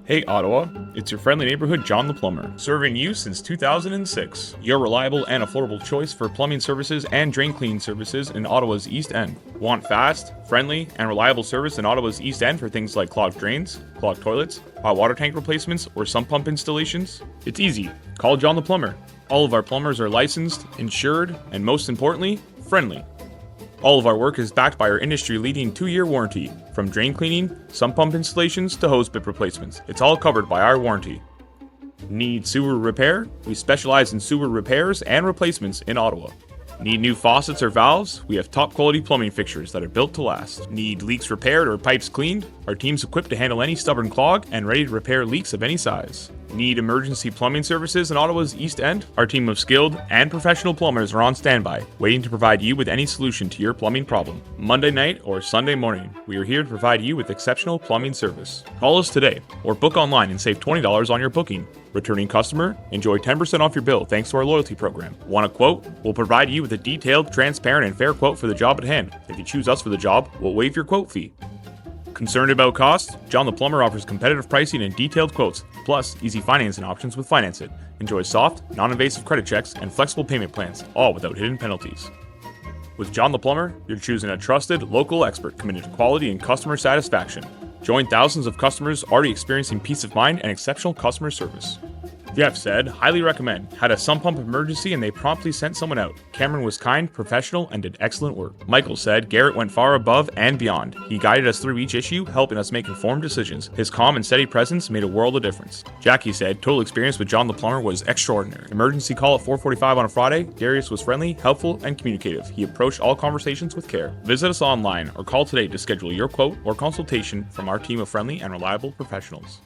Hey Ottawa, it's your friendly neighborhood John the Plumber, serving you since 2006. Your reliable and affordable choice for plumbing services and drain cleaning services in Ottawa's East End. Want fast, friendly, and reliable service in Ottawa's East End for things like clogged drains, clogged toilets, hot water tank replacements, or sump pump installations? It's easy. Call John the Plumber. All of our plumbers are licensed, insured, and most importantly, friendly. All of our work is backed by our industry-leading 2-year warranty. From drain cleaning, sump pump installations, to hose bib replacements. It's all covered by our warranty. Need sewer repair? We specialize in sewer repairs and replacements in Ottawa. Need new faucets or valves? We have top-quality plumbing fixtures that are built to last. Need leaks repaired or pipes cleaned? Our team's equipped to handle any stubborn clog and ready to repair leaks of any size. Need emergency plumbing services in Ottawa's East End? Our team of skilled and professional plumbers are on standby, waiting to provide you with any solution to your plumbing problem. Monday night or Sunday morning, we are here to provide you with exceptional plumbing service. Call us today or book online and save $20 on your booking. Returning customer, enjoy 10% off your bill thanks to our loyalty program. Want a quote? We'll provide you with a detailed, transparent, and fair quote for the job at hand. If you choose us for the job, we'll waive your quote fee. Concerned about cost? John the Plumber offers competitive pricing and detailed quotes, plus easy financing options with Finance It. Enjoy soft, non-invasive credit checks and flexible payment plans, all without hidden penalties. With John the Plumber, you're choosing a trusted, local expert committed to quality and customer satisfaction. Join thousands of customers already experiencing peace of mind and exceptional customer service. Jeff said, highly recommend. Had a sump pump emergency and they promptly sent someone out. Cameron was kind, professional, and did excellent work. Michael said, Garrett went far above and beyond. He guided us through each issue, helping us make informed decisions. His calm and steady presence made a world of difference. Jackie said, total experience with John the Plumber was extraordinary. Emergency call at 4:45 on a Friday. Darius was friendly, helpful, and communicative. He approached all conversations with care. Visit us online or call today to schedule your quote or consultation from our team of friendly and reliable professionals.